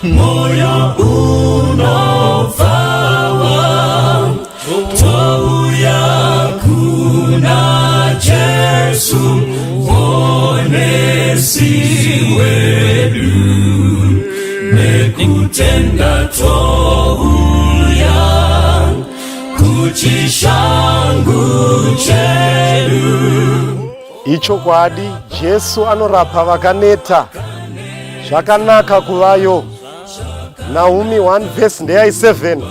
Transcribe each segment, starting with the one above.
moyo unofawa touya kuna Jesu onesi wedu nekutenda touya kuchishangu chedu. Ichokwadi Jesu anorapa vakaneta zvakanaka kuvayo. Naomi 1 verse 7.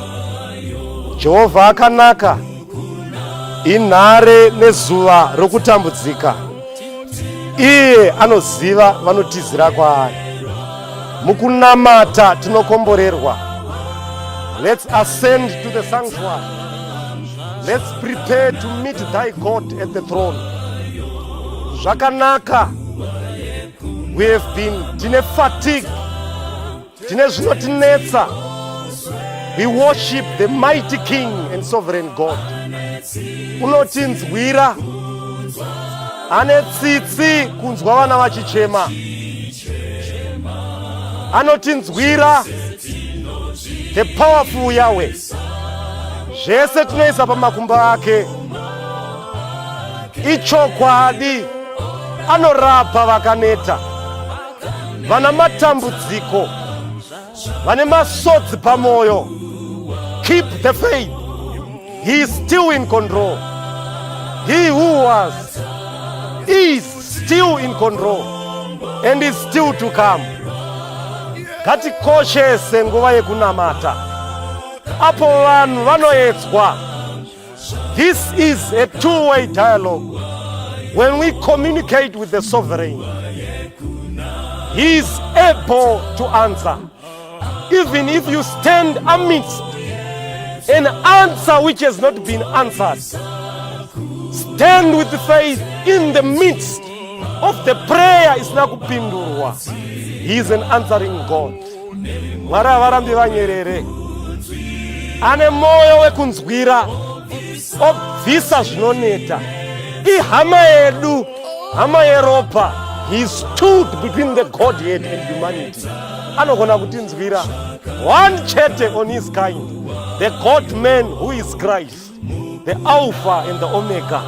Jehovha akanaka, inhare nezuva rokutambudzika. Iye anoziva vanotizira kwaari. Mukunamata tinokomborerwa. Let's ascend to the sanctuary. Let's prepare to meet thy God at the throne. Zvakanaka. We have been tine fatigue, tine zvinotinetsa. We worship the mighty King and sovereign God. Unotinzwira, ane tsitsi kunzwa vana vachichema. Anotinzwira, the powerful Yahweh. Zvese tunoisa pamakumbo ake. Ichokwadi anorapa vakaneta, vana matambudziko, vane masodzi pamoyo. Keep the faith. He is still in control. He who was is still in control and is still to come. Ngatikoshese nguva yekunamata. Apo vanhu vanoedzwa. This is a two-way dialogue. When we communicate with the sovereign, he is able to answer. Even if you stand amidst an answer which has not been answered, stand with faith in the midst of the prayer isina kupindurwa. He is an answering God. Mwari avarambi vanyerere. Ane moyo wekunzwira, obvisa zvinoneta. Ihama yedu, hama yeropa. He stood between the Godhead and humanity. Anogona kutinzwira. One chete on his kind. The God-man who is Christ. The Alpha and the Omega.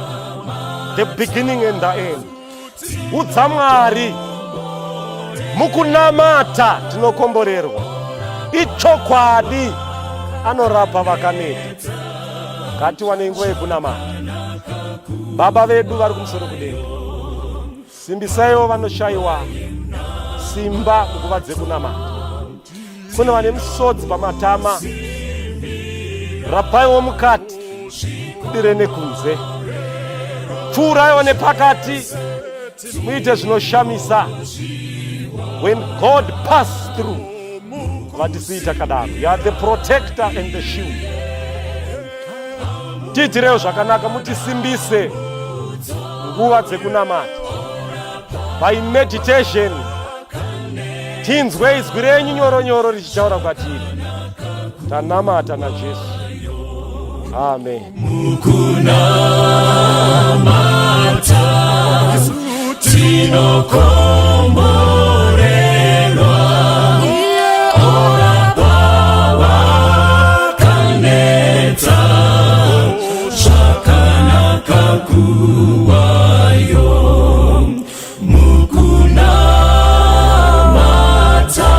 The beginning and the end. Utsamwari. Mukunamata tinokomborerwa. Ichokwadi anorapa vakaneta. Kati wanengo yekunamata. Baba vedu vari kumusoro kudenga. Simbisaiwo vanoshayiwa simba nguva dzekunamata. Kune vane misodzi pamatama. Rapaiwo mukati, dire nekunze. Pfuraiwo nepakati, muite zvinoshamisa. When God passed through, vatisiita kadaro. You are the protector and the shield. Tiitirewo zvakanaka, mutisimbise nguva dzekunamata. By meditation, tinzwe izwi renyu nyoro richitaura kwatiri. Tanamata naJesu. Amen. Mukunamata tinokomborerwa, orapa vakaneta zvakanaka kuvayo. Mukunamata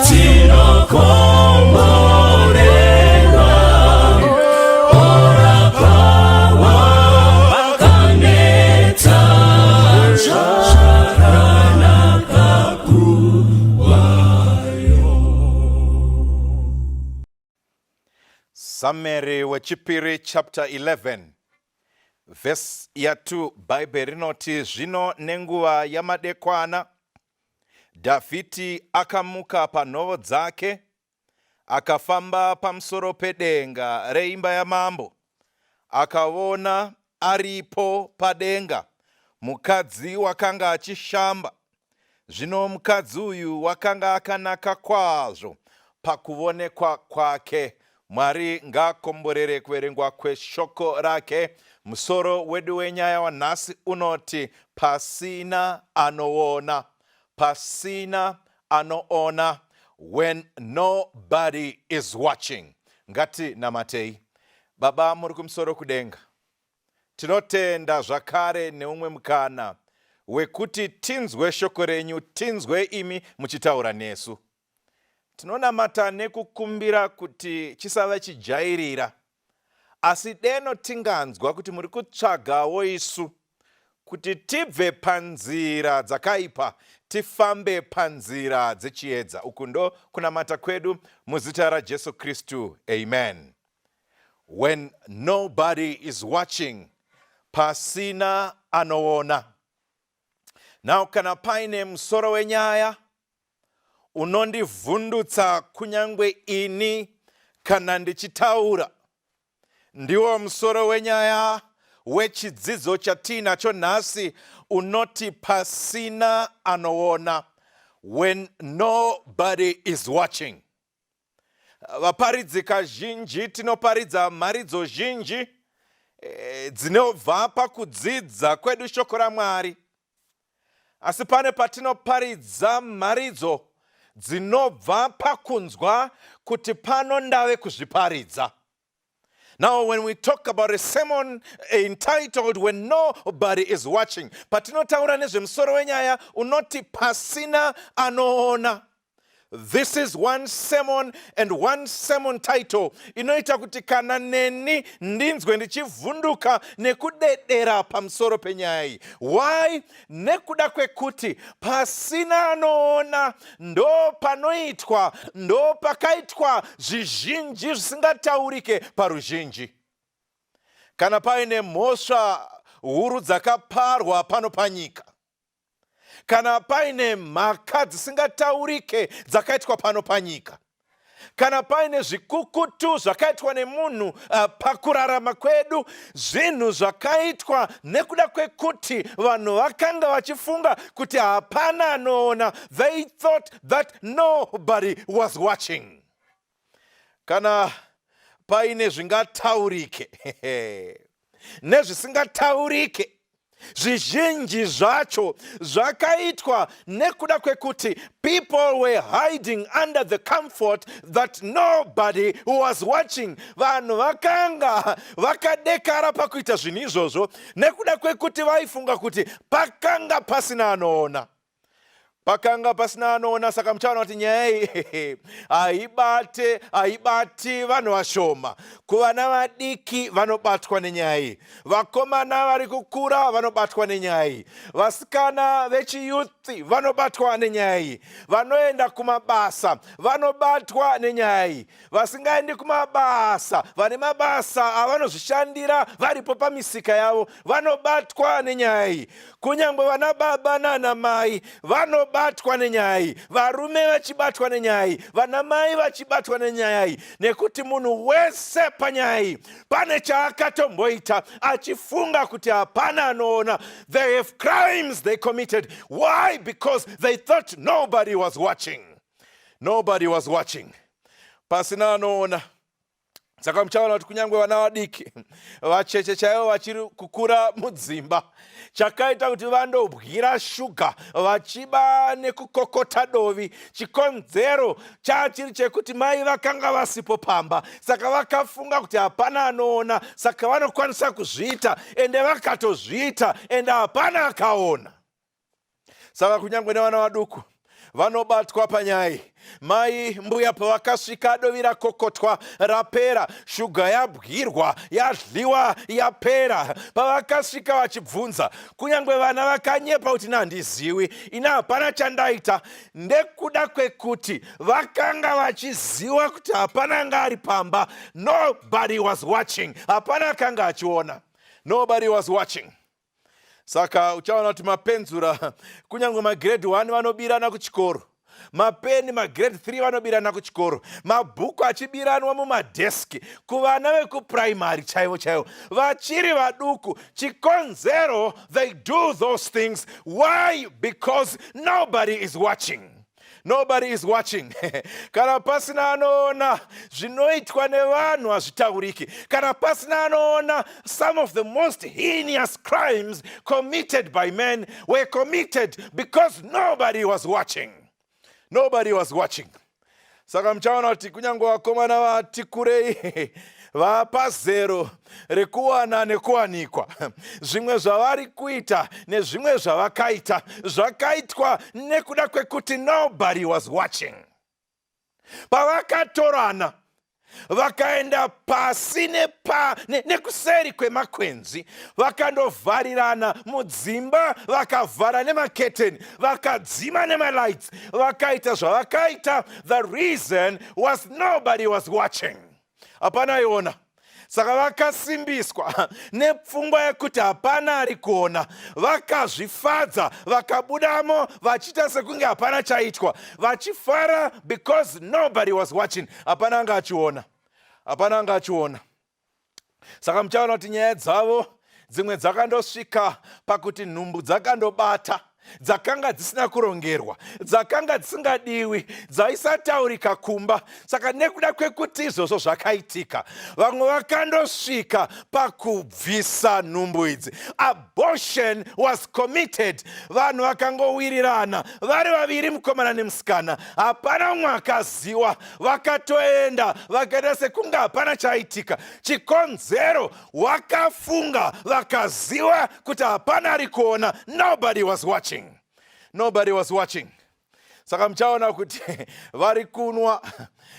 tinokomborerwa, orapa vakaneta zvakanaka kuvayo. Summary wechipiri chapter 11 verse ya 2. Bible rinoti zvino nenguva yamadekwana Dhavhidhi akamuka panhovo dzake akafamba pamusoro pedenga reimba yamambo. Akaona aripo padenga mukadzi wakanga achishamba. Zvino mukadzi uyu wakanga akanaka kwazvo pakuonekwa kwake. Mwari ngakomborere kuverengwa kweshoko rake. Musoro wedu wenyaya wanhasi unoti pasina anoona. Pasina anoona. when nobody is watching. Ngati namatei. Baba muri kumusoro kudenga. Tinotenda zvakare neumwe mukana wekuti tinzwe shoko renyu, tinzwe imi muchitaura nesu. Tinonamata nekukumbira kuti chisava chijairira. Asi deno tinganzwa kuti muri kutsvagawo isu kuti tibve panzira dzakaipa tifambe panzira dzechiedza. Uku ndo kunamata kwedu muzita raJesu Kristu. Amen. When nobody is watching, pasina anoona. Now kana paine musoro wenyaya unondivhundutsa kunyangwe ini kana ndichitaura, ndiwo musoro wenyaya wechidzidzo chatinacho nhasi unoti pasina anoona, when nobody is watching. Vaparidzi kazhinji tinoparidza mharidzo zhinji dzinobva pakudzidza kwedu shoko raMwari. Asi pane patinoparidza mharidzo dzinobva pakunzwa kuti pano ndave kuzviparidza. Now, when we talk about a sermon entitled When Nobody is Watching, patinotaura nezvemusoro wenyaya unoti pasina anoona. This is one sermon and one sermon title inoita kuti kana neni ndinzwe ndichivhunduka nekudedera pamusoro penyaya iyi. Why? Nekuda kwekuti pasina anoona ndo panoitwa, ndo pakaitwa zvizhinji zvisingataurike paruzhinji. Kana paine mhosva huru dzakaparwa pano panyika, kana paine mhaka dzisingataurike dzakaitwa pano panyika, kana paine zvikukutu zvakaitwa nemunhu pakurarama kwedu, zvinhu zvakaitwa nekuda kwekuti vanhu vakanga vachifunga kuti hapana anoona. They thought that nobody was watching. Kana paine zvingataurike nezvisingataurike, zvizhinji zvacho zvakaitwa nekuda kwekuti people were hiding under the comfort that nobody was watching. Vanhu vakanga vakadekara pakuita zvinhu izvozvo nekuda kwekuti vaifunga kuti pakanga pasina anoona. Pakanga pasina anoona, saka muchaona kuti nyaya iyi haibati vanhu vashoma. Kuvana vadiki vanobatwa nenyaya iyi, vakomana vari kukura vanobatwa nenyaya iyi, vasikana vechiyuthi vanobatwa nenyaya iyi, vanoenda kumabasa vanobatwa nenyaya iyi, vasingaendi kumabasa vane mabasa avanozvishandira varipo pamisika yavo vanobatwa nenyaya iyi. Kunyangwe vana baba nana mai vanobatwa nenyaya iyi, varume vachibatwa nenyaya iyi, vana mai vachibatwa nenyaya iyi, nekuti munhu wese panyaya iyi pane chaakatomboita achifunga kuti hapana anoona. They have crimes they committed. Why? Because they thought nobody was watching. Nobody was watching. Pasina anoona. Saka muchaona kuti kunyangwe vana vadiki vacheche chaivo vachiri kukura mudzimba, chakaita kuti vandobwira shuga vachiba nekukokota dovi, chikonzero chachiri chekuti mai vakanga vasipo pamba, saka vakafunga kuti hapana anoona, saka vanokwanisa kuzviita, ende vakatozviita, ende hapana akaona. Saka kunyangwe nevana vaduku vanobatwa panyaya. Mai mbuya pavakasvika dovi rakokotwa rapera, shuga yabwirwa yadliwa yapera, pavakasvika vachibvunza, kunyangwe vana vakanyepa kuti handiziwi, ina hapana chandaita, ndekuda kwekuti vakanga vachiziva kuti hapana anga ari pamba. Nobody was watching. Hapana akanga achiona. Nobody was watching. Saka uchaona kuti mapenzura kunyangwe magrade 1 vanobirana kuchikoro, mapeni magrade 3 vanobirana kuchikoro, mabhuku achibiranwa mumadeski kuvana vekuprimary chaivo chaivo vachiri vaduku. Chikonzero, they do those things. Why? Because nobody is watching. Nobody is watching. Kana pasina anoona zvinoitwa nevanhu hazvitauriki. Kana pasina anoona, some of the most heinous crimes committed by men were committed because nobody was watching. Nobody was watching. Saka muchaona kuti kunyange vakomana vati kurei vapazero rekuwana nekuwanikwa, zvimwe zvavari kuita nezvimwe zvavakaita zvakaitwa nekuda kwekuti nobody was watching. Pavakatorana vakaenda pasi nekuseri kwemakwenzi, vakandovharirana mudzimba, vakavhara nemaketeni, vakadzima nemalights, vakaita zvavakaita. The reason was nobody was watching. Hapana iona. Saka vakasimbiswa nepfungwa yekuti hapana ari kuona, vakazvifadza, vakabudamo vachiita sekunge hapana chaitwa, vachifara because nobody was watching. Hapana anga achiona, hapana anga achiona. Saka muchaona kuti nyaya dzavo dzimwe dzakandosvika pakuti nhumbu dzakandobata, dzakanga dzisina kurongerwa, dzakanga dzisingadiwi, dzaisataurika kumba. Saka nekuda kwekuti izvozvo zvakaitika, vamwe vakandosvika pakubvisa nhumbu idzi. Abortion was committed. Vanhu vakangowirirana vari vaviri, mukomana nemusikana, hapana umwe akaziva. Vakatoenda vakaita sekunge hapana chaitika. Chikonzero vakafunga, vakaziva kuti hapana ari kuona. Nobody was watching. Nobody was watching. Saka muchaona kuti vari kunwa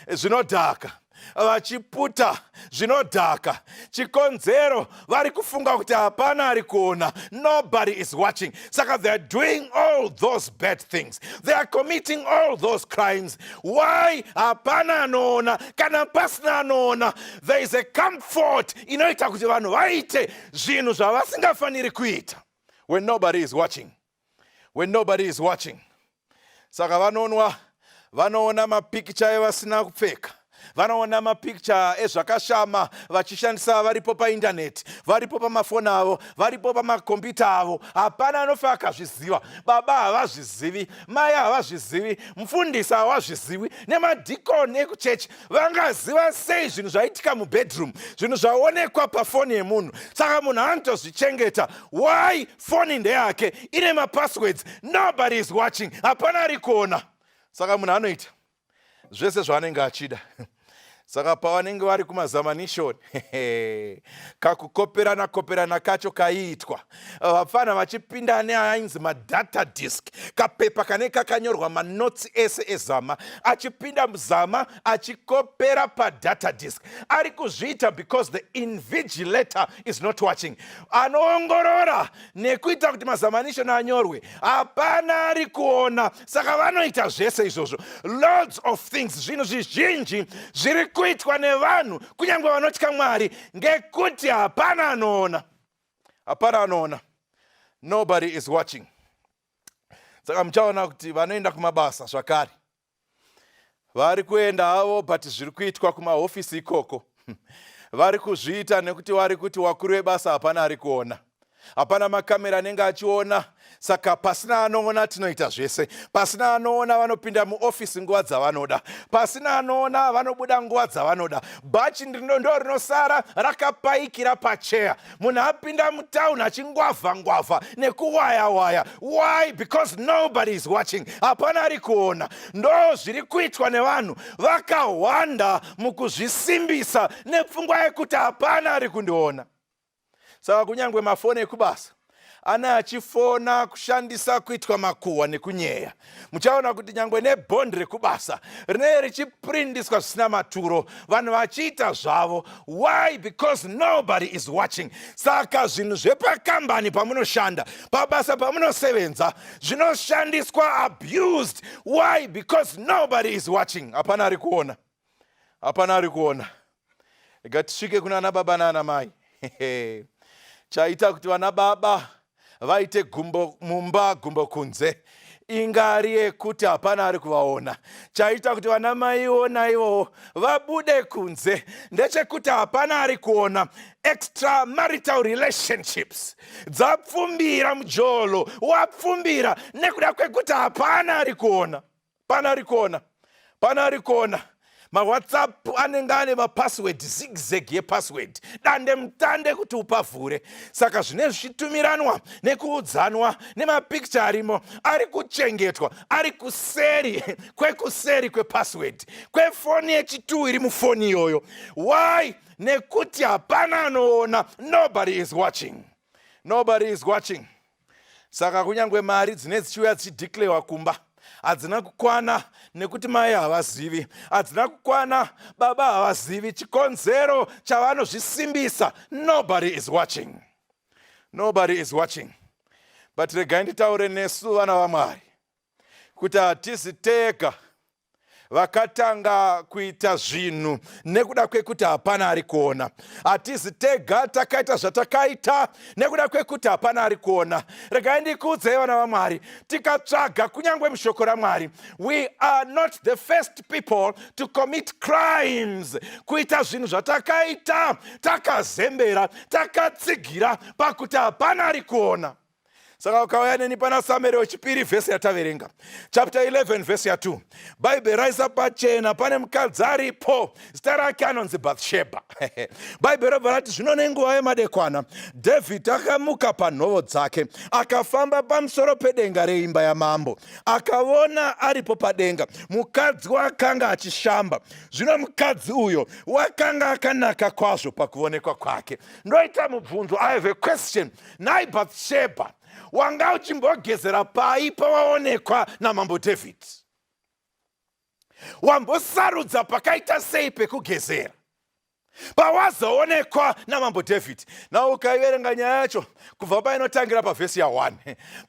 zvinodhaka, vachiputa zvinodhaka. Chikonzero vari kufunga kuti hapana ari kuona. Nobody is watching. Saka they are doing all those bad things. They are committing all those crimes. Why? Hapana anoona. Kana pasina anoona, there is a comfort inoita kuti vanhu vaite zvinhu zvavasingafaniri kuita when nobody is watching. When nobody is watching. Saka vanoona mapicture evasina kupfeka, vanoona mapicture ezvakashama vachishandisa varipo paindaneti, varipo pamafoni avo, varipo pamakombiyuta avo. Hapana anofa akazviziva. Baba havazvizivi, mai havazvizivi, mufundisi havazvizivi, nemadhikoni ekuchechi vangaziva sei zvinhu zvaitika mubedroom, zvinhu zvaonekwa pafoni yemunhu. Saka munhu anotozvichengeta. Why? Foni ndeyake, ine mapasswords. Nobody is watching. Hapana ari kuona. Saka munhu anoita zvese zvaanenge achida. Saka pavanenge vari kumazamanishoni, kakukoperana kacho kaiitwa. Vafana vachipinda neainzi madata disk, kapepa kane kakanyorwa manotsi ese ezama, achipinda muzama achikopera padata disk. Ari kuzviita because the invigilator is not watching. Anoongorora nekuita kuti mazamanishoni anyorwe, hapana ari kuona. Saka vanoita zvese izvozvo. Loads of things, zvinhu zvizhinji zviri kuitwa nevanhu kunyange vanotya Mwari ngekuti hapana anoona. Hapana anoona. Nobody is watching. Saka muchaona kuti vanoenda kumabasa zvakare, vari kuenda havo, but zviri kuitwa kumahofisi ikoko vari kuzviita nekuti vari kuti wakuru webasa hapana ari kuona. Hapana makamera anenge achiona. Saka pasina anoona tinoita zvese. Pasina anoona vanopinda muofisi nguva dzavanoda. Pasina anoona vanobuda nguva dzavanoda. Bhachi ndo rinosara rakapaikira pacheya. Munhu apinda mutauni achingwavha nekuwaya. Why? Because nobody is watching. Hapana ari kuona. Ndo zviri kuitwa nevanhu vakawanda mukuzvisimbisa nepfungwa yekuti hapana ari kundiona. Saka kunyange mafoni ekubasa ana achifona kushandisa kuitwa makuhwa nekunyeya. Muchaona kuti nyangwe nebhondi rekubasa rine richiprindiswa zvisina maturo, vanhu vachiita zvavo. Why? Because nobody is watching. Saka zvinhu zvepakambani pamunoshanda, pabasa pamunosevenza, zvinoshandiswa abused. Why? Because nobody is watching. Hapana ari kuona. Hapana ari kuona. Ngatisvike kuna ana baba nana mai. Chaita kuti vana baba vaite gumbo mumba gumbo kunze, ingari yekuti hapana ari kuvaona. Chaita kuti vana mai ivo vabude kunze ndechekuti hapana ari kuona. Extramarital relationships dzapfumbira mujolo, wapfumbira nekuda kwekuti hapana ari kuona. Pana ari kuona. Pana ari kuona. mawhatsapp anenge ane mapassword, zigzag yepassword, dande mutande kuti upavhure. Saka zvine zvichitumiranwa nekuudzanwa nemapicture arimo ari kuchengetwa, ari kuseri kwekuseri kwepassword kwefoni yechitu iri mufoni iyoyo. Why? Nekuti hapana anoona. Nobody is watching. Nobody is watching. Saka kunyangwe mari dzine dzichiuya dzichideclarewa kumba, hadzina kukwana nekuti mai havazivi, hadzina kukwana baba havazivi chikonzero chavanozvisimbisa. Nobody is watching. Nobody is watching. But regai nditaure nesu vana vaMwari kuti hatisi tega vakatanga kuita zvinhu nekuda kwekuti hapana ari kuona. Hatisi tega takaita zvatakaita nekuda kwekuti hapana ari kuona. Regai ndikuudzei vana vaMwari, tikatsvaga kunyangwe mushoko raMwari, we are not the first people to commit crimes, kuita zvinhu zvatakaita takazembera, takatsigira pakuti hapana ari kuona. Saka ukauya neni pana Samueri wechipiri vhesi yataverenga, chapter 11 vhesi ya2, Bible raisa pachena pane mukadzi aripo zita rake anonzi Bathsheba. Bible robva rati zvino nenguva yemadekwana David akamuka panhovo dzake akafamba pamusoro pedenga reimba yamambo, akaona aripo padenga mukadzi wakanga achishamba. Zvino mukadzi uyo wakanga akanaka kwazvo pakuonekwa kwake. Ndoita mubvunzo, I have a question. Nai Bathsheba, wanga uchimbogezera pai pawaonekwa namambo David? Wambosarudza pakaita sei pekugezera pawazoonekwa namambo David? Na ukaiverenga nyaya yacho kubva painotangira pavhesi ya1,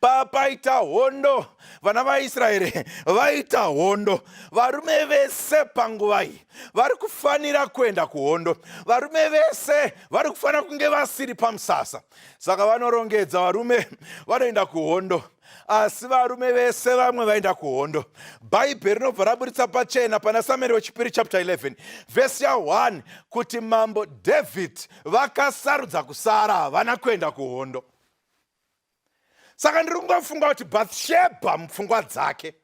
papaita hondo, vana vaIsraeri vaita hondo. Varume vese panguva iyi vari kufanira kuenda kuhondo, varume vese vari kufanira kunge vasiri pamusasa. Saka vanorongedza varume vanoenda kuhondo, asi varume vese vamwe vaenda kuhondo. Bhaibheri rinobva raburitsa pachena pana Samueri wechipiri chapter 11 vhesi ya1 kuti mambo David vakasarudza kusara, havana kuenda kuhondo. Saka ndiri kungofunga kuti Bathsheba mupfungwa dzake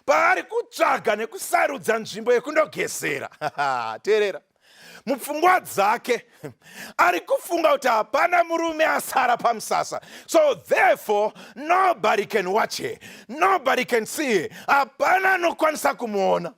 paari kutsvaga nekusarudza nzvimbo yekundogezera, teerera, mupfungwa dzake ari kufunga kuti hapana murume asara pamusasa, so therefore nobody can watch her, nobody can see her, hapana anokwanisa kumuona.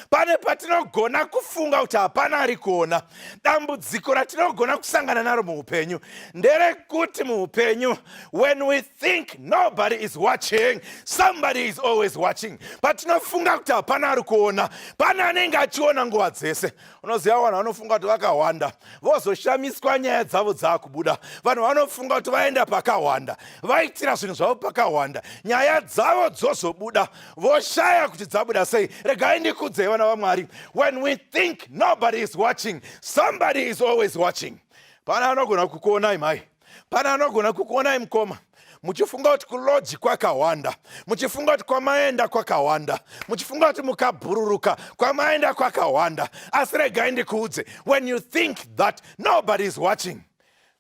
Pane patinogona kufunga kuti hapana ari kuona. Dambudziko ratinogona kusangana naro muupenyu nderekuti muupenyu, when we think nobody is watching, somebody is always watching. Patinofunga kuti hapana ari kuona, pane anenge achiona nguva dzese. Unoziva vanhu vanofunga kuti vakawanda vozoshamiswa nyaya dzavo dzakubuda. Vanhu vanofunga kuti vaenda pakawanda, vaitira zvinhu zvavo pakawanda, nyaya dzavo dzozobuda, voshaya kuti dzabuda sei. Regai ndikudze vana vaMwari, when we think nobody is watching, somebody is always watching. Pana anogona kukuonai mai, pana anogona kukuonai mukoma, muchifunga kuti kuloji kwakawanda, muchifunga kuti kwamaenda kwakawanda, muchifunga kuti mukabhururuka kwamaenda kwakawanda. Asi regai ndikuudze, when you think that nobody is watching,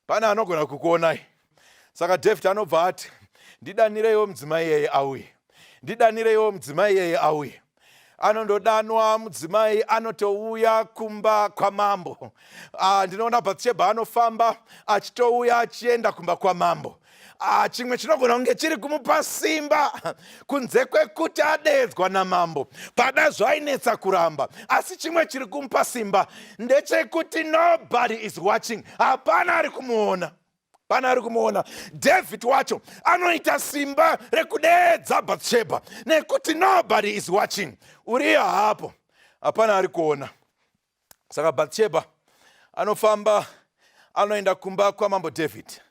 pana anogona kukuonai. Saka David anobva ati, ndidanireiwo mudzimai iyeye auye, ndidanireiwo mudzimai iyeye auye. Anondodanwa mudzimai anotouya kumba kwamambo. Ndinoona Bathsheba anofamba achitouya achienda kumba kwamambo. Chimwe chinogona kunge chiri kumupa simba kunze kwekuti adedzwa namambo, pada zvainetsa kuramba. Asi chimwe chiri kumupa simba ndechekuti nobody is watching, hapana ari kumuona. Pana ari kumuona. David wacho anoita simba rekudeedza Bathsheba nekuti nobody is watching. Uriya hapo, hapana ari kuona. Saka Bathsheba anofamba anoenda kumba kwamambo David.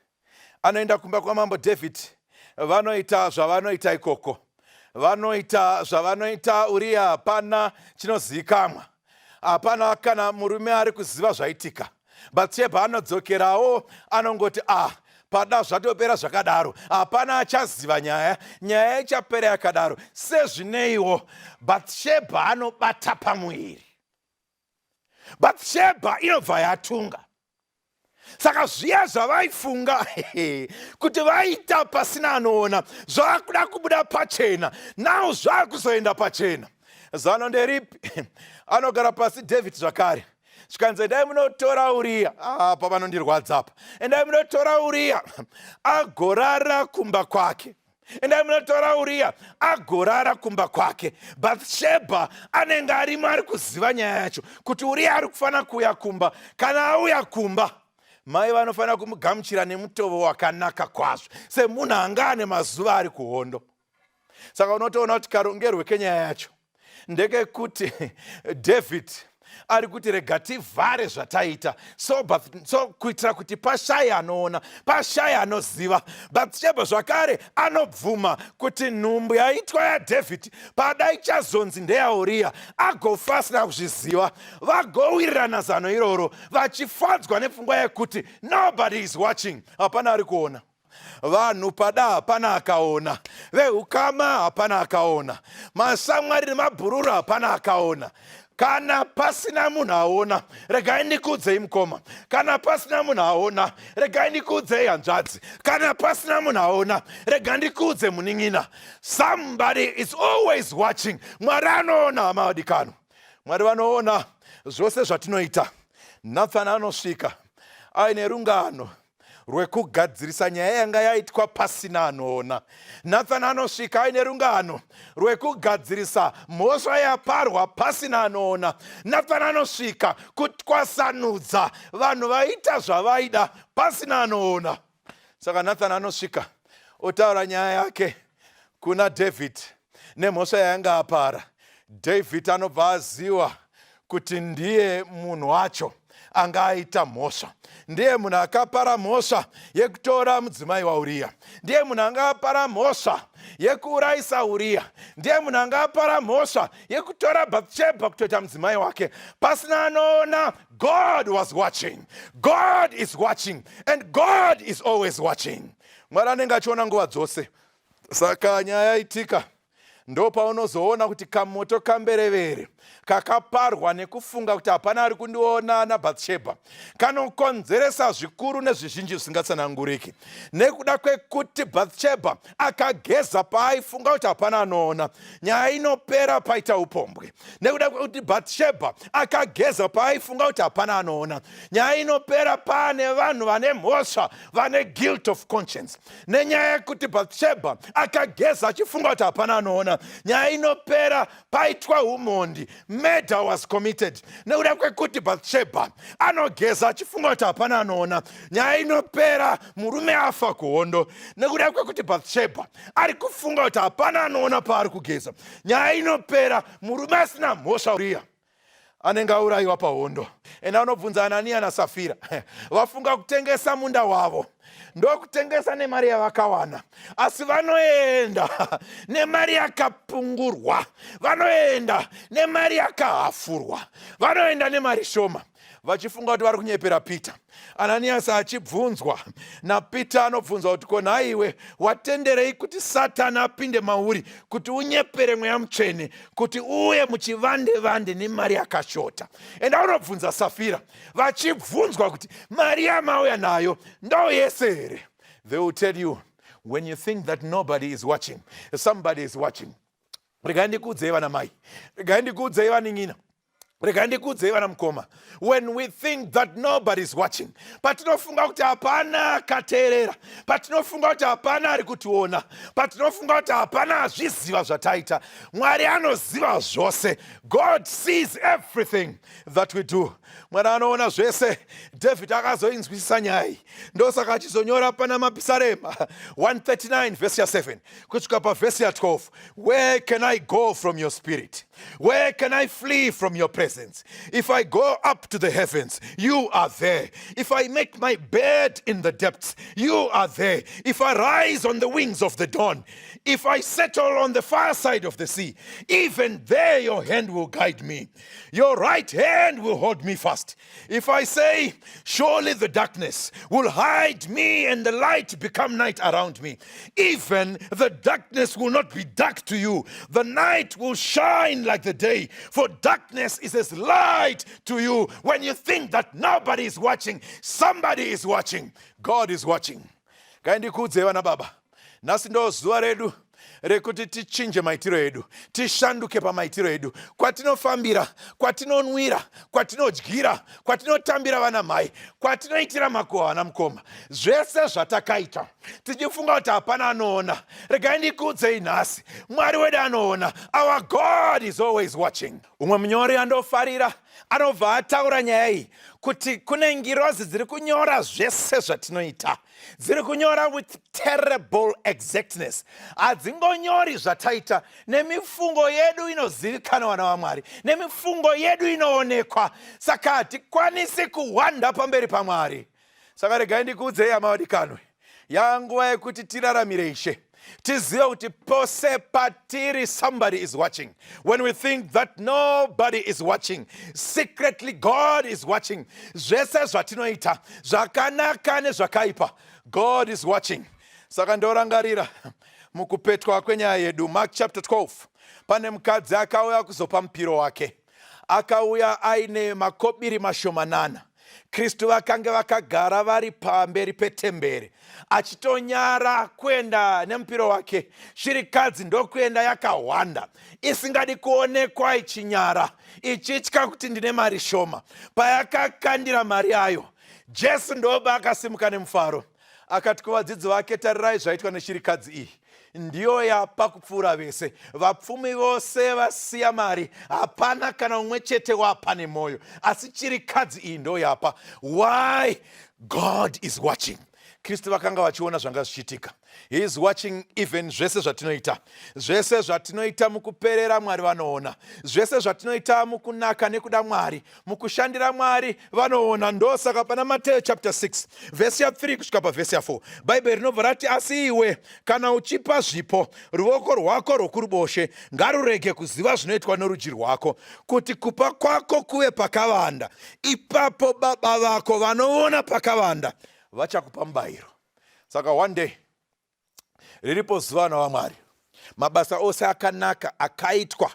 Anoenda kumba kwamambo David, vanoita zvavanoita ikoko, vanoita zvavanoita. Uriya hapana chinozivikanwa, hapana kana murume ari kuziva zvaitika. Bathsheba anodzokerawo anongoti pada zvatopera zvakadaro, hapana achaziva nyaya ichapera yakadaro. Sezvineiwo Bathsheba anobata pamuviri, Bathsheba inobva yatunga. Saka zviya zvavaifunga kuti vaita pasina anoona zvakuda kubuda pachena, nawo zvakuzoenda pachena. zano nderipi? Anogara pasi David zvakare. Zvikanzi endai munotora Uria. Apa vanondirwadza apa. Endai munotora Uria agorara kumba kwake. Endai munotora Uria agorara kumba kwake. Bathsheba anenge arimo ari kuziva nyaya yacho kuti Uria ari kufanira kuuya kumba. Kana auya kumba, mai vanofanira kumugamuchira nemutovo wakanaka kwazvo, semunhu anga ane mazuva ari kuhondo. Saka unotoona kuti karongerwe kenyaya yacho ndekekuti David ari kuti rega tivhare zvataita, so kuitira kuti pashaya anoona, pashaya anoziva. Bathsheba zvakare anobvuma kuti nhumbu yaitwa yaDhavhidhi pada ichazonzi ndeyaUria agofa asina kuzviziva. Vagowirirana zano iroro vachifadzwa nepfungwa yekuti nobody is watching. Hapana ari kuona. Vanhu pada hapana akaona. Vehukama hapana akaona. Masamwari nemabhururu hapana akaona. Kana pasina munhu aona, regai ndikudzei mukoma. Kana pasina munhu aona, regai ndikudzei hanzvadzi. Kana pasina munhu aona, regai ndikudze munin'ina. Somebody is always watching. Mwari anoona, hama vadikano. Mwari vanoona zvose zvatinoita. Nathan anosvika aine rungano rwekugadzirisa nyaya yanga yaitwa pasina anoona. Nathan anosvika aine rungano rwekugadzirisa mhosva yaparwa pasina anoona. Nathan anosvika kutwasanudza vanhu vaita zvavaida pasina anoona. Saka Nathan anosvika otaura nyaya yake kuna David nemhosva yanga apara. David anobva aziva kuti ndiye munhu wacho anga aita mhosva. Ndiye munhu akapara mhosva yekutora mudzimai waUria. Ndiye munhu anga apara mhosva yekuurayisa Uria. Ndiye munhu anga apara mhosva yekutora Bathsheba kutoita mudzimai wake. Pasina anoona, God was watching. God is watching, and God is always watching. Mwari anenge achiona nguva dzose. Saka nyaya yaitika ndo paunozoona kuti kamoto kamberevere kakaparwa nekufunga kuti hapana ari kundiona naBathsheba kanokonzeresa zvikuru nezvizhinji zvisingatsananguriki. Nekuda kwekuti Bathsheba akageza paaifunga kuti hapana anoona, nyaya inopera paita upombwe. Nekuda kwekuti Bathsheba akageza paaifunga kuti hapana anoona, nyaya inopera pane vanhu vane mhosva, vane guilt of conscience. Nenyaya yekuti Bathsheba akageza achifunga kuti hapana anoona, nyaya inopera paitwa umondi. Murder was committed. Nekuda kwekuti Bathsheba anogeza achifunga kuti hapana anoona, nyaya inopera murume afa kuhondo. Nekuda kwekuti Bathsheba ari kufunga kuti hapana anoona paari kugeza, nyaya inopera murume asina mhosva Uria anenge aurayiwa pahondo. Ena anobvunza Anania naSafira, vafunga kutengesa munda wavo, ndokutengesa nemari yavakawana, asi vanoenda nemari yakapungurwa, vanoenda nemari yakahafurwa, vanoenda nemari shoma, vachifunga kuti vari kunyepera Pita. Ananiasi achibvunzwa naPita anobvunzwa kuti ko nhaiwe watenderei kuti Satani apinde mauri kuti unyepere mweya mutsvene kuti uye muchivande-vande nemari yakashota. Enda unobvunza Safira vachibvunzwa kuti mari yamauya nayo ndo yese here. They will tell you, when you think that nobody is watching, somebody is watching. Regai ndikudzei vana mai, regai ndikudzei vanin'ina, regai ndikudzei vana mukoma. When we think that nobody is watching, patinofunga kuti hapana akateerera, patinofunga kuti hapana ari kutiona, patinofunga kuti hapana azviziva zvataita, Mwari anoziva zvose. God sees everything that we do. Mwari anoona zvese. David akazoinzwisisa nyaya iyi, ndosaka achizonyora pana mapisarema 139 verse 7 kusvika pavhesi 12. Where can I go from your spirit? Where can I flee from your presence? If I go up to the heavens, you are there. If I make my bed in the depths, you are there. If I rise on the wings of the dawn, if I settle on the far side of the sea, even there your hand will guide me. Your right hand will hold me fast. If I say, surely the darkness will hide me and the light become night around me, even the darkness will not be dark to you. The night will shine like the day, for darkness is as light to you. When you think that nobody is watching, somebody is watching. God is watching. Kaindikudze vana baba, nhasi ndo zuva redu rekuti tichinje maitiro edu, tishanduke pamaitiro edu, kwatinofambira, kwatinonwira, kwatinodyira, kwatinotambira vana mai, kwatinoitira makuhwa vana mukoma. Zvese zvatakaita tichifunga kuti hapana anoona, regai ndikuudzei nhasi, Mwari wedu anoona. Our God is always watching. Umwe munyori andofarira anobva ataura nyaya iyi kuti kune ngirozi dziri kunyora zvese zvatinoita, dziri kunyora with terrible exactness. Hadzingonyori zvataita, nemifungo yedu inozivikanwa vana vaMwari, nemifungo yedu inoonekwa, saka hatikwanisi kuhwanda pamberi paMwari. Saka regai ndikuudzei hama wadikanwe, yanguva yekuti tiraramire Ishe, tizive kuti pose patiri somebody is watching. When we think that nobody is watching, secretly God is watching. Zvese zvatinoita, zvakanaka nezvakaipa, God is watching. Saka ndorangarira mukupetwa kwenyaya yedu, Mark chapter 12, pane mukadzi akauya kuzopa mupiro wake. Akauya aine makobiri mashomanana. Kristu vakange vakagara vari pamberi petemberi, achitonyara kuenda nemupiro wake. Shirikadzi ndokuenda yakahwanda, isingadi kuonekwa ichinyara, ichitya kuti ndine mari shoma. Payakakandira mari ayo, Jesu ndoba akasimuka nemufaro, akati kuvadzidzi vake, tarirai zvaitwa neshirikadzi iyi, ndiyo yapa kupfuura vese. Vapfumi vose vasiya mari, hapana kana umwe chete wapa nemwoyo, asi chirikadzi iyi ndo yapa. Why? God is watching. Kristu vakanga vachiona zvanga zvichiitika. He is watching even zvese zvatinoita. Zvese zvatinoita mukuperera, Mwari vanoona. Zvese zvatinoita mukunaka nekuda Mwari, mukushandira Mwari, vanoona. Ndosaka pana Mateo chapter 6 verse ya 3 kusvika pavhesi ya 4, Bhaibheri rinobva rati, asi iwe kana uchipa zvipo, ruoko rwako rwokuruboshwe ngarurege kuziva zvinoitwa norudyi rwako, kuti kupa kwako kuve pakavanda. Ipapo Baba vako vanoona pakavanda vachakupa mubayiro. Saka one day, riripo zuva vana vaMwari, mabasa ose akanaka akaitwa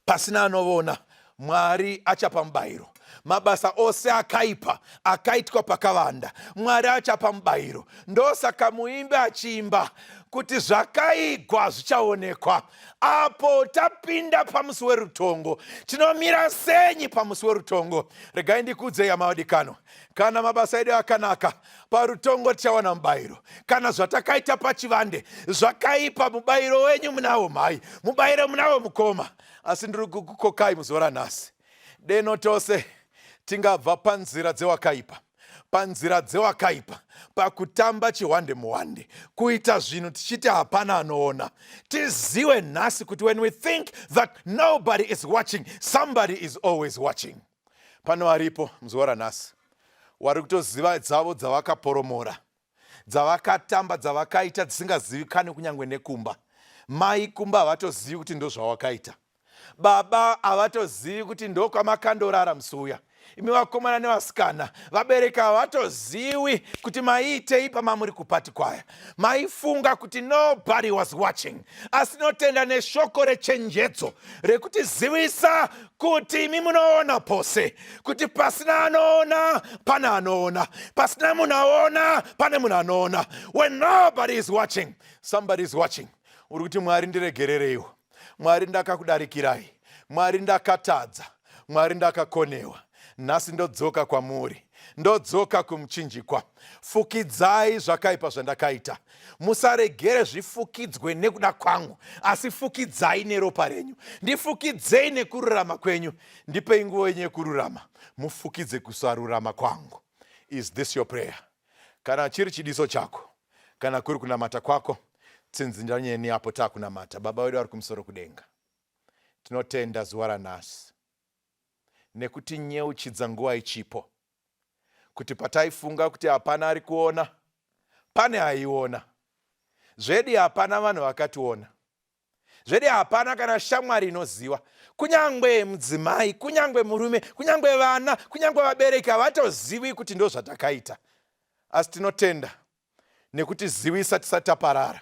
pasina anoona, Mwari achapa mubayiro. Mabasa ose akaipa akaitwa pakavanda, Mwari achapa mubayiro. Ndosaka muimbi achiimba kuti zvakaigwa zvichaonekwa. Apo tapinda pamusi werutongo, tinomira senyi pamusi werutongo. Regai ndikuudzei hama wadikano, kana mabasa edu akanaka, parutongo tichawana mubayiro. Kana zvatakaita pachivande zvakaipa, mubayiro wenyu munawo mai, mubayiro munawo mukoma. Asi ndiri kukukokai muzuva ranhasi, deno tose tingabva panzira dzewakaipa, panzira dzewakaipa, pakutamba chihwande muhwande, kuita zvinhu tichiti hapana anoona. Tiziwe nhasi kuti when we think that nobody is watching, somebody is always watching. Pano varipo muzuva ranhasi wari kutoziva dzavo dzavakaporomora, dzavakatamba, dzavakaita dzisingazivikani kunyange nekumba. Mai kumba havatozivi kuti ndo zvawakaita. Baba havatozivi kuti ndo kwamakandorara musuya. Imi vakomana nevasikana, vabereka havatozivi kuti maiitei pamamuri kupati kwaya. Maifunga kuti nobody was watching. Asi notenda neshoko rechenjedzo rekuti zivisa kuti imi munoona pose, kuti pasina anoona pana anoona, pasina munaona pane munanoona. When nobody is watching, somebody is watching. Uri kuti Mwari ndiregerereiwo, Mwari ndakakudarikirai, Mwari ndakatadza, Mwari ndakakonewa. Nhasi ndodzoka kwamuri, ndodzoka kumuchinjikwa. Fukidzai zvakaipa zvandakaita. Musaregere zvifukidzwe nekuda kwangu, asi fukidzai neropa renyu. Ndifukidzei nekururama kwenyu. Ndipei nguva yenyu yekururama, mufukidze kusarurama kwangu. Is this your prayer? Kana chiri chidiso chako, kana kuri kunamata kwako, tsinziniranyeni apo takunamata. Baba wedu ari kumusoro kudenga, tinotenda zuva ranhasi nekuti nyeuchidza nguva ichipo, kuti pataifunga kuti hapana ari kuona, pane aiona. Zvedi hapana vanhu vakationa, zvedi hapana kana shamwari inoziva, kunyangwe mudzimai, kunyangwe murume, kunyangwe vana, kunyangwe vabereki havatozivi kuti ndo zvatakaita. Asi tinotenda nekuti zivisa tisati taparara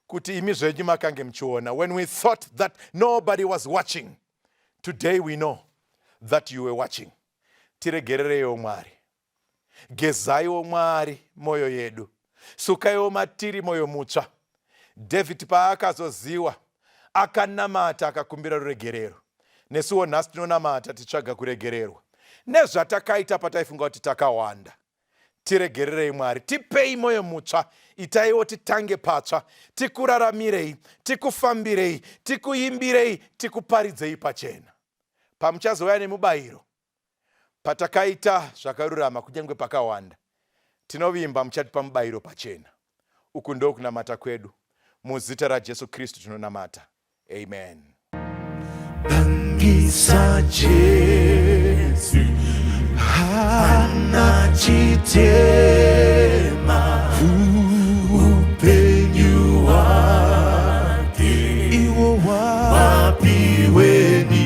kuti imi zvenyu makange muchiona. When we thought that nobody was watching, today we know that you were watching. Tiregerereiwo Mwari, gezaiwo Mwari moyo yedu, sukaiwo matiri moyo mutsva. David paakazoziwa akanamata akakumbira ruregerero. Nesuwo nhasi tinonamata tichitsvaga kuregererwa nezvatakaita pataifunga kuti takawanda. Tiregererei Mwari, tipei mwoyo mutsva, itaiwo titange patsva, tikuraramirei, tikufambirei, tikuimbirei, tikuparidzei pachena. Pamuchazouya nemubayiro, patakaita zvakarurama kunyange pakawanda, tinovimba muchatipa mubayiro pachena. Uku ndo kunamata kwedu. Muzita raJesu Kristu tinonamata. Amen. Pangisa Jesu hana chitema upenyu wake iwo wapiweni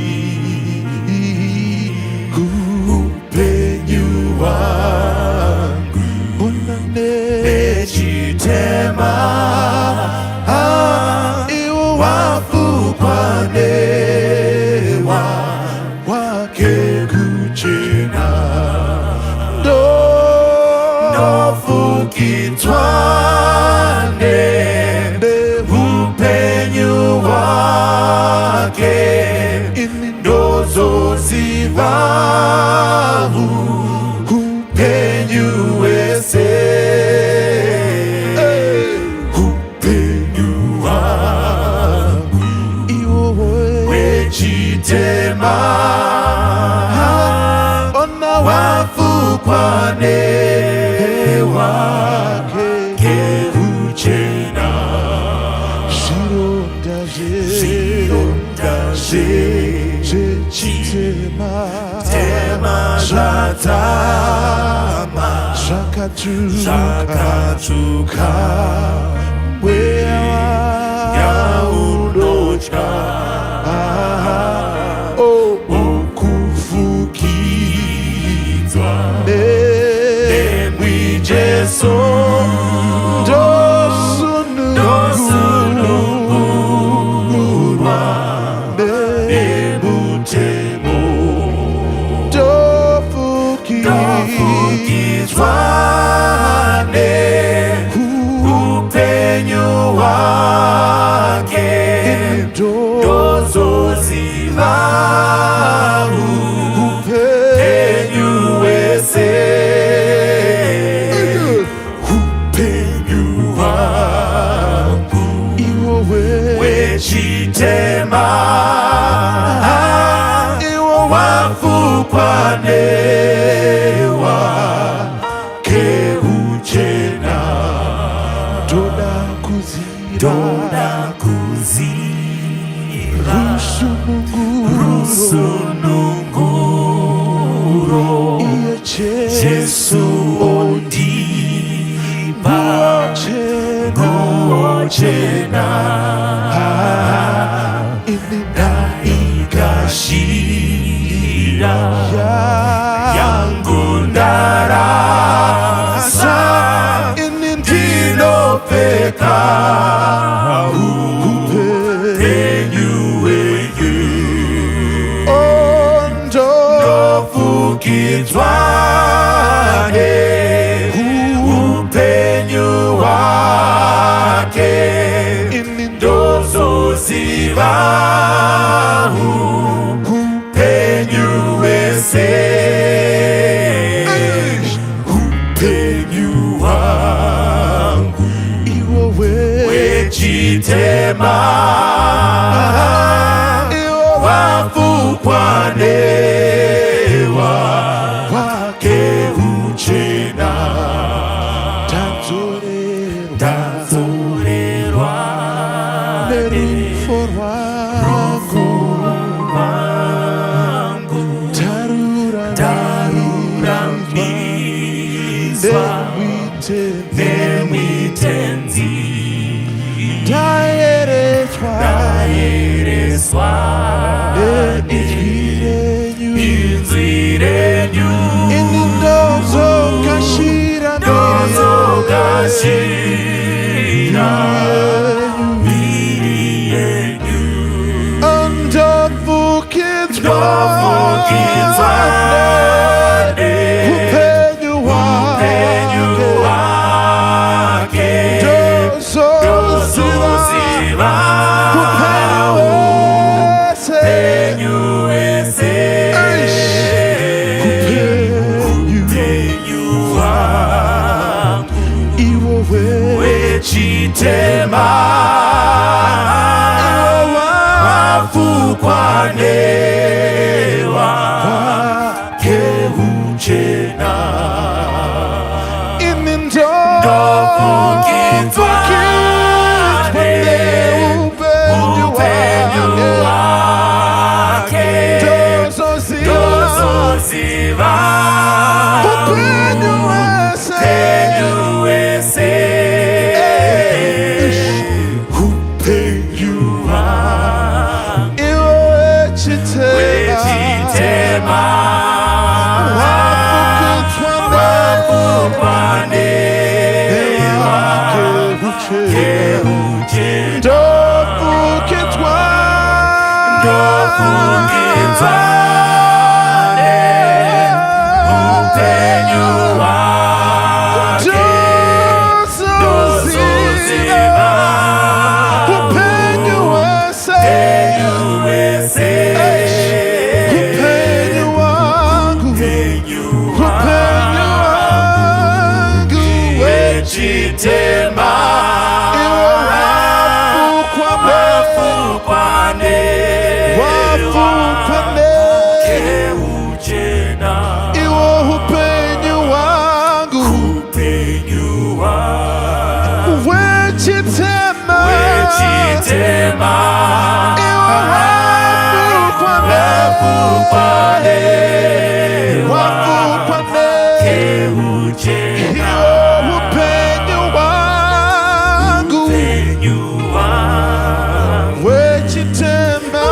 upenyu wangu unane chitema iwo wafukwane Kitwane upenyu wake indozo zivahu upenyu wese upenyu wangu iwo wechitema ona wafukwane tema zvatama zvakatuka wewa yaunotya okufukidzwa nemwi Jesu ndosunungurwa nemutemo tofukizwane upenyu wake ndozoziva upenyu wese upenyu wangu iwo wechitema iwo wafukwanewa keuchena toda kuziva rusununguro Jesu ondipa nguochena ikashira yangu ndarasa ndinopfeka upenyu wenyu ndofukidzwane upenyu wake ndozoziva upenyu wese upenyu wangu iwo wechitema iwo wafukwanewa wake uchena tadzorerwa nerufo rwangu taruramiswa nemitenzi ndayereswa inzwi renyu ndozokashira miri yenyu ndofukidzwa upenyu wake ndozoziva wanewa keuchena ini ndofukitwa upenyu wake dozoziva upenyu wese upenyu wake wechitema wafukwanewa keuchena ndofukitwa upenyu wake dozoziva upenyu wese upenyu wangu wechitema keuchena iwo upenyu wangu wechitema keuchena upenyu wangu wechitema